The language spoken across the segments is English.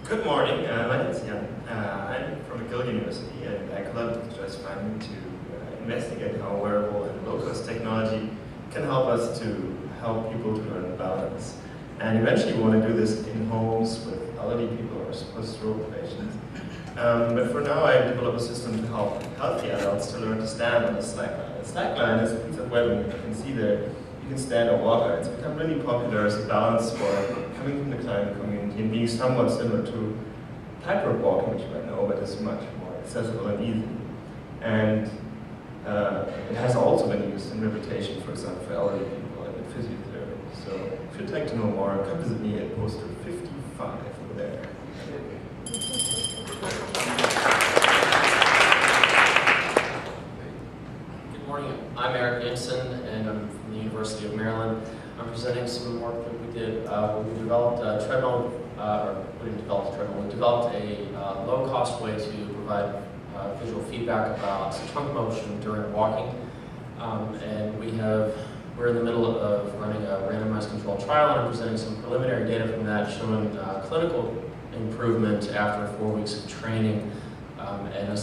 Good morning, my name is Jan. I'm from McGill University, and I collaborated with Joyce Feynman to investigate how wearable and low-cost technology can help us to help people to learn balance. And eventually we want to do this in homes with elderly people or post-stroke patients. But for now I developed a system to help healthy adults to learn to stand on a slackline. A slackline is a piece of webbing you can see there. You can stand or walk on it. It's become really popular as a balance sport coming from the climbing community and being somewhat similar to tightrope walking, which you might know, but it's much more accessible and easy. And it has also been used in rehabilitation, for example, for elderly people and in physiotherapy. So if you'd like to know more, come visit me at poster 55 over there. Good morning, I'm Eric Gibson, and I'm from the University of Maryland. I'm presenting some work that we did. We developed a treadmill, or we didn't develop a treadmill, we developed a low-cost way to provide visual feedback about trunk motion during walking. And we're in the middle of running a randomized controlled trial, and I'm presenting some preliminary data from that showing clinical improvement after 4 weeks of training. And a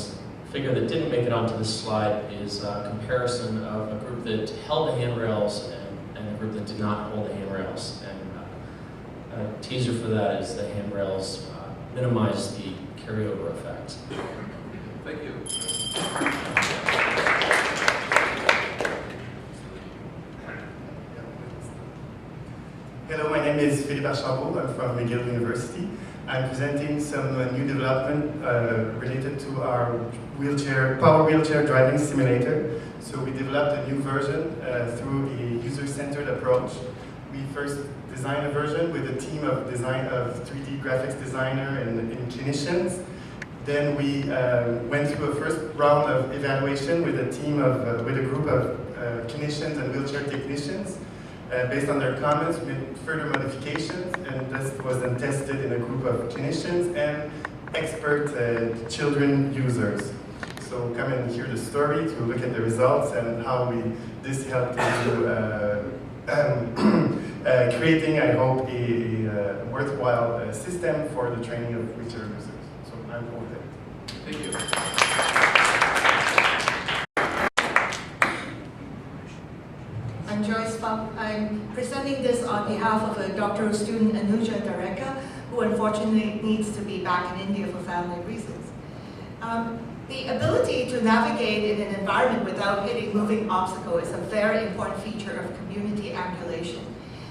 figure that didn't make it onto this slide is a comparison of a group that held the handrails and a group that did not hold the handrails. And a teaser for that is the handrails minimize the carryover effect. Thank you. Hello, my name is Philippe Archambault. I'm from McGill University. I'm presenting some new development related to our power wheelchair driving simulator. So we developed a new version through a user-centered approach. We first designed a version with a team of 3D graphics designer and clinicians. Then we went through a first round of evaluation with a group of clinicians and wheelchair technicians. Based on their comments, we made further modifications, and this was then tested in a group of clinicians and expert children users. So come and hear the story to look at the results and how this helped into creating, I hope, a worthwhile system for the training of wheelchair users. So I'm over there. Thank you. I'm Joyce Pham. I'm presenting this on behalf of a doctoral student, Anuja Dareka, who unfortunately needs to be back in India for family reasons. The ability to navigate in an environment without hitting moving obstacle is a very important feature of community ambulation.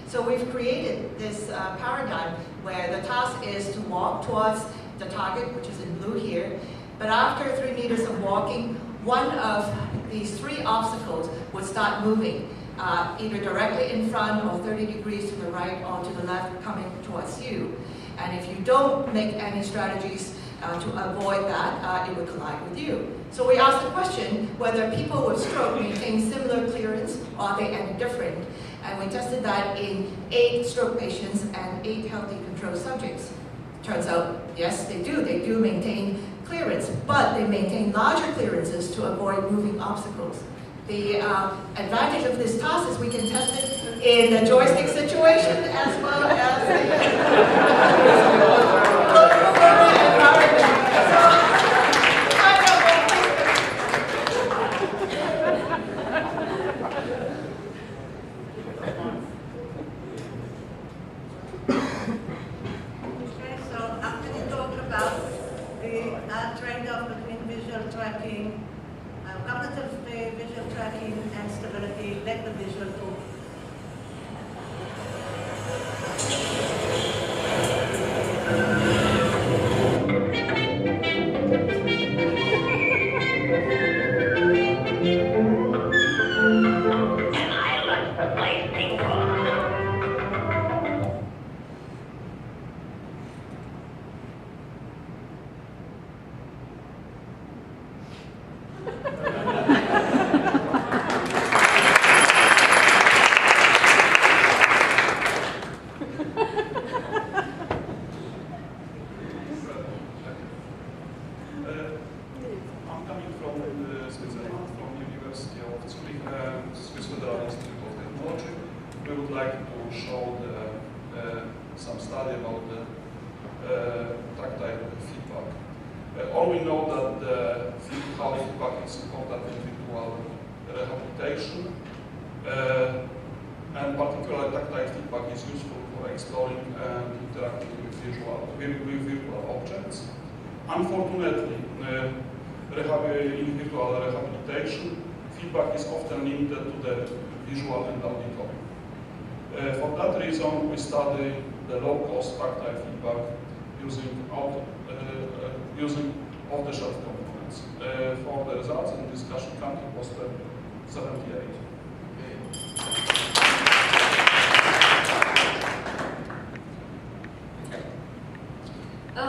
So we've created this paradigm where the task is to walk towards the target, which is in blue here, but after 3 meters of walking, one of these 3 obstacles would start moving. Either directly in front or 30 degrees to the right or to the left coming towards you. And if you don't make any strategies to avoid that, it will collide with you. So we asked the question whether people with stroke maintain similar clearance or are they any different. And we tested that in 8 stroke patients and 8 healthy control subjects. Turns out, yes, they do maintain clearance, but they maintain larger clearances to avoid moving obstacles. The advantage of this task is we can test it in a joystick situation as well as Okay, so I'm going to talk about the trade-off between visual tracking, cognitive visual tracking and stability. Let the visual talk. We would like to show some study about the tactile feedback. All we know that the physical feedback is important in visual rehabilitation, and particularly tactile feedback is useful for exploring and interacting with visual objects. Unfortunately, in visual rehabilitation, feedback is often limited to the visual and auditory. For that reason, we study the low-cost tactile feedback using off-the-shelf components. For the results in discussion country was 78.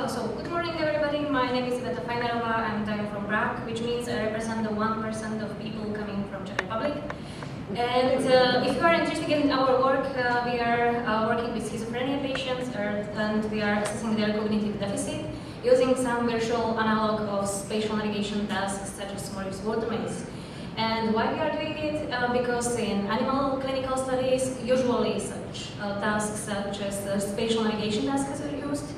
So good morning everybody, my name is Iveta Fajnerova and I'm from Prague, which means I represent the 1% of people coming from Czech Republic. And if you are interested in our work, we are working with schizophrenia patients and we are assessing their cognitive deficit using some virtual analog of spatial navigation tasks such as Morris Watermaze. And why we are doing it? Because in animal clinical studies, usually such tasks such as spatial navigation tasks are used.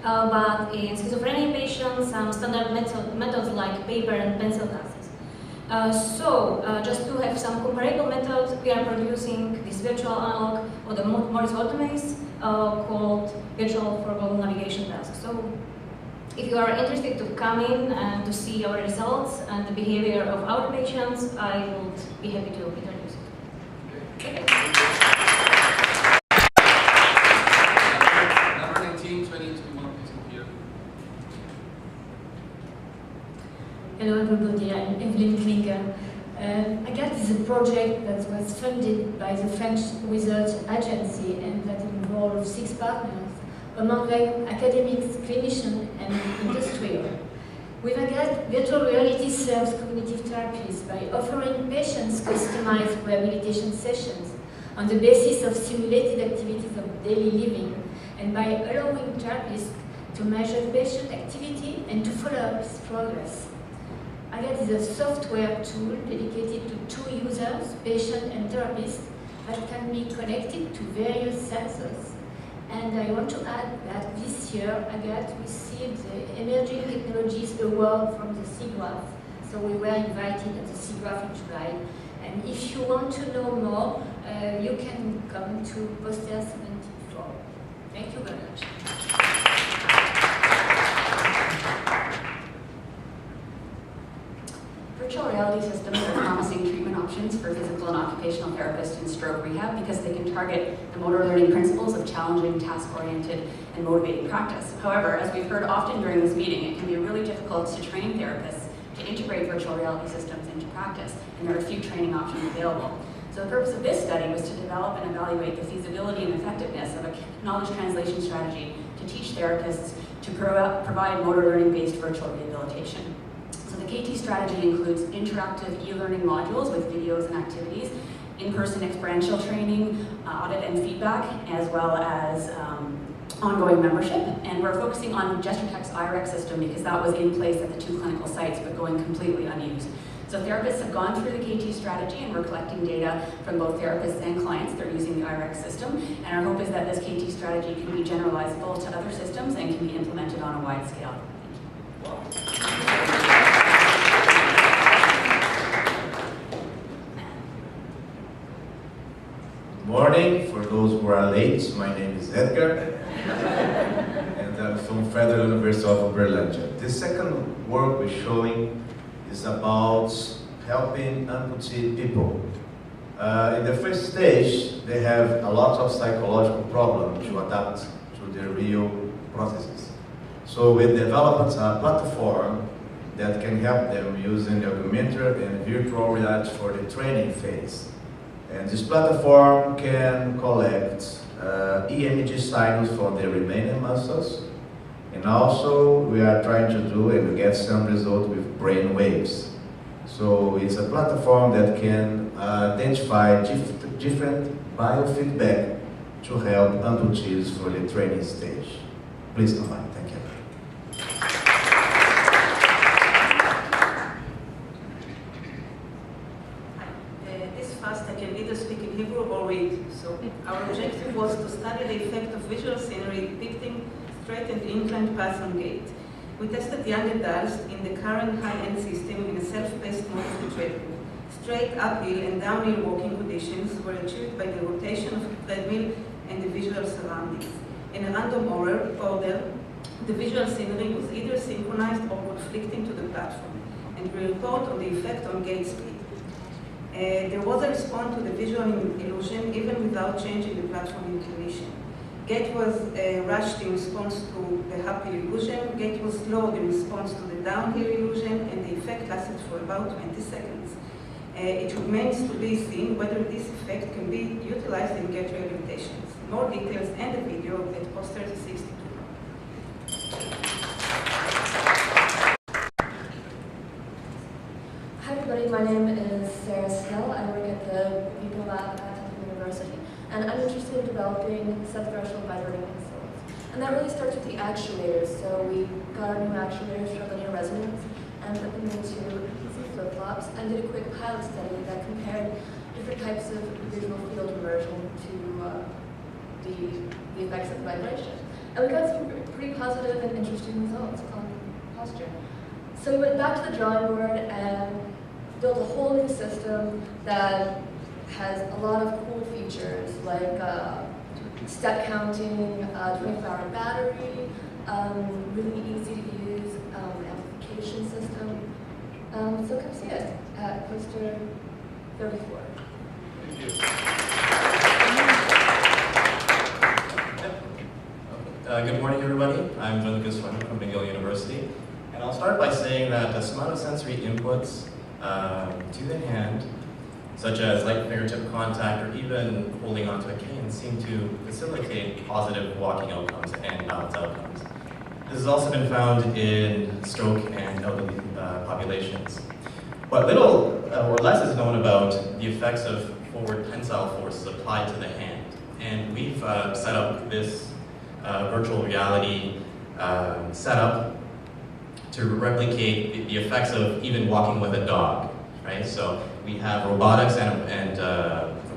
But in schizophrenia patients, some standard methods like paper and pencil tasks. Just to have some comparable methods, we are producing this virtual analog of the Morris Watermaze called virtual foreground navigation task. So if you are interested to come in and to see our results and the behavior of our patients, I would be happy to introduce it. Okay. Number 19, 22. Hello everybody, I'm Evelyn Klinger. AGAT is a project that was funded by the French Research Agency and that involves 6 partners, among them academics, clinicians and industrial. With AGAT, virtual reality serves cognitive therapies by offering patients customized rehabilitation sessions on the basis of simulated activities of daily living and by allowing therapists to measure patient activity and to follow up his progress. AGAT is a software tool dedicated to 2 users, patient and therapist, that can be connected to various sensors. And I want to add that this year AGAT received the Emerging Technologies Award from the CGRAPH. So we were invited at the CGRAPH in July. And if you want to know more, you can come to Poster 74. Thank you very much. Virtual reality systems are promising treatment options for physical and occupational therapists in stroke rehab because they can target the motor learning principles of challenging, task-oriented, and motivating practice. However, as we've heard often during this meeting, it can be really difficult to train therapists to integrate virtual reality systems into practice, and there are few training options available. So the purpose of this study was to develop and evaluate the feasibility and effectiveness of a knowledge translation strategy to teach therapists to provide motor learning-based virtual rehabilitation. So the KT strategy includes interactive e-learning modules with videos and activities, in-person experiential training, audit and feedback, as well as ongoing membership. And we're focusing on GestureTech's IREX system because that was in place at the 2 clinical sites but going completely unused. So therapists have gone through the KT strategy and we're collecting data from both therapists and clients. They're using the IREX system. And our hope is that this KT strategy can be generalizable to other systems and can be implemented on a wide scale. Morning, for those who are late, my name is Edgar, and I'm from Federal University of Uberlândia. The second work we're showing is about helping amputee people. In the first stage, they have a lot of psychological problems to adapt to their real processes. So we developed a platform that can help them using augmented and virtual reality for the training phase. And this platform can collect EMG signals from the remaining muscles. And also we are trying to do and get some results with brain waves. So it's a platform that can identify different biofeedback to help amputees for the training stage. Please come on, thank you. I can either speak in Hebrew or read. So our objective was to study the effect of visual scenery depicting straight and inclined path on gait. We tested young adults in the current high-end system in a self-paced mode of the treadmill. Straight uphill and downhill walking conditions were achieved by the rotation of the treadmill and the visual surroundings. In a random order, the visual scenery was either synchronized or conflicting to the platform, and we report on the effect on gait speed. There was a response to the visual illusion even without changing the platform inclination. Gait was rushed in response to the uphill illusion, gait was slowed in response to the downhill illusion, and the effect lasted for about 20 seconds. It remains to be seen whether this effect can be utilized in gait rehabilitations. More details and a video at poster 62. Hi everybody, my name is Sarah Snell. I work at the People Lab at University, and I'm interested in developing sub-threshold vibrating insoles. And that really starts with the actuators. So we got our new actuators for linear resonance and put them into flip-flops and did a quick pilot study that compared different types of visual field immersion to the effects of vibration. And we got some pretty positive and interesting results on posture. So we went back to the drawing board and built a whole new system that has a lot of cool features like step counting, 24-hour battery, really easy to use amplification system. So come see us at poster 34. Thank you. Good morning, everybody. I'm John Lucas from McGill University. And I'll start by saying that the somatosensory inputs to the hand, such as light fingertip contact or even holding onto a cane, seem to facilitate positive walking outcomes and balance outcomes. This has also been found in stroke and elderly populations. What little or less is known about the effects of forward tensile forces applied to the hand. And we've set up this virtual reality setup to replicate the effects of even walking with a dog, right? So we have robotics and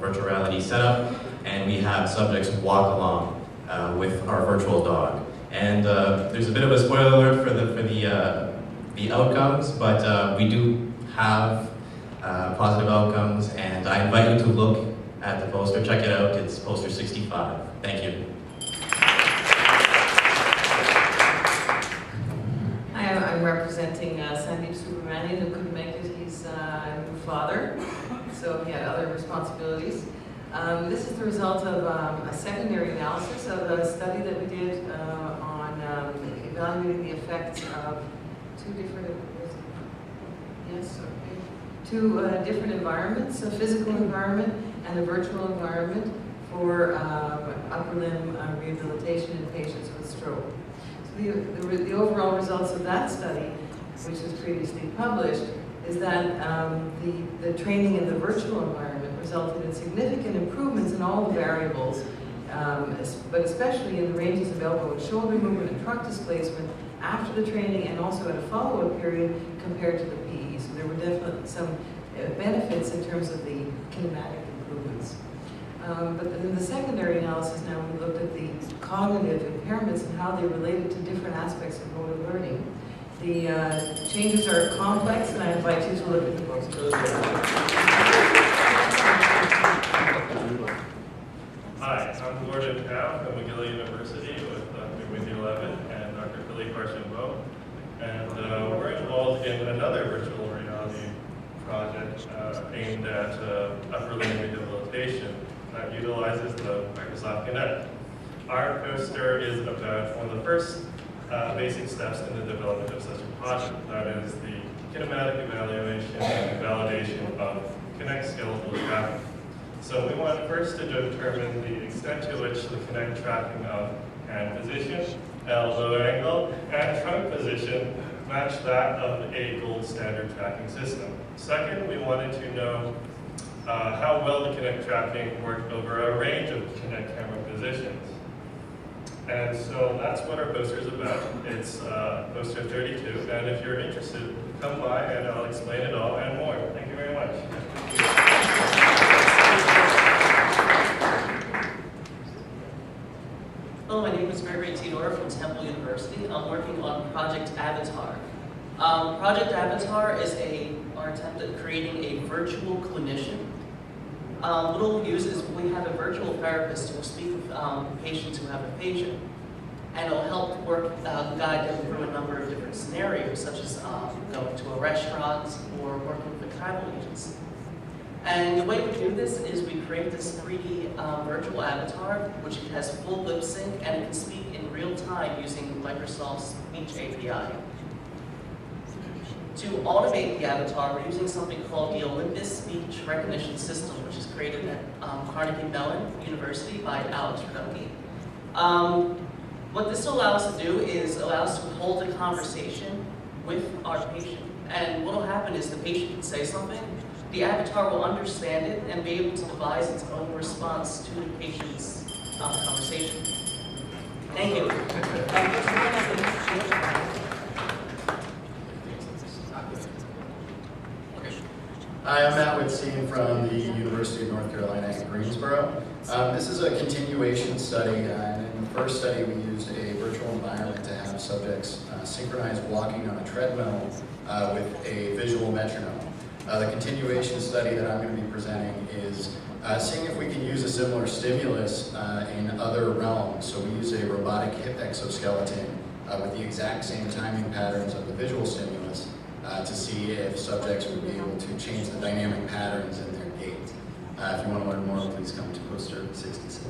virtual reality setup, and we have subjects walk along with our virtual dog. And there's a bit of a spoiler alert for the outcomes, but we do have positive outcomes, and I invite you to look at the poster. Check it out. It's poster 65. Thank you. I'm representing Sandeep Subramanian, who couldn't make it. He's a new father, so he had other responsibilities. This is the result of a secondary analysis of a study that we did on evaluating the effects of two different environments, a physical environment and a virtual environment for upper limb rehabilitation in patients with stroke. The overall results of that study, which was previously published, is that the training in the virtual environment resulted in significant improvements in all the variables, but especially in the ranges of elbow and shoulder movement and trunk displacement after the training and also at a follow-up period compared to the PE. So there were definitely some benefits in terms of the kinematic improvements. But in the secondary analysis now, we looked at the cognitive impairments and how they related to different aspects of motor learning. The changes are complex, and I invite you to look at the poster. Hi, I'm Gordon Cao from McGill University with Dr. Wendy Levin and Dr. Philippe Archambault. And we're involved in another virtual reality project aimed at upper limb rehabilitation that utilizes the Microsoft Kinect. Our poster is about one of the first basic steps in the development of such a project. That is the kinematic evaluation and validation of Kinect skeletal tracking. So we want first to determine the extent to which the Kinect tracking of hand position, elbow angle, and trunk position match that of a gold standard tracking system. Second, we wanted to know how well the Kinect tracking worked over a range of Kinect camera positions. And so that's what our poster is about. It's poster 32, and if you're interested, come by and I'll explain it all and more. Thank you very much. Hello, my name is Gregory Theodore from Temple University. I'm working on Project Avatar. Project Avatar is our attempt at creating a virtual clinician. What we'll use is we have a virtual therapist who will speak with patients who have aphasia. And it'll help guide them through a number of different scenarios, such as going to a restaurant or working with a travel agency. And the way we do this is we create this 3D virtual avatar, which has full lip sync, and it can speak in real time using Microsoft's Speech API. To automate the avatar, we're using something called the Olympus Speech Recognition System, which is created at Carnegie Mellon University by Alex Radunke. What this allows us to do is allow us to hold a conversation with our patient. And what will happen is the patient can say something, the avatar will understand it and be able to devise its own response to the patient's conversation. Thank you. Hi, I'm Matt Whitstein from the University of North Carolina at Greensboro. This is a continuation study, and in the first study we used a virtual environment to have subjects synchronize walking on a treadmill with a visual metronome. The continuation study that I'm going to be presenting is seeing if we can use a similar stimulus in other realms. So we use a robotic hip exoskeleton with the exact same timing patterns of the visual stimulus to see if subjects would be able to change the dynamic patterns in their gait. If you want to learn more, please come to poster 66.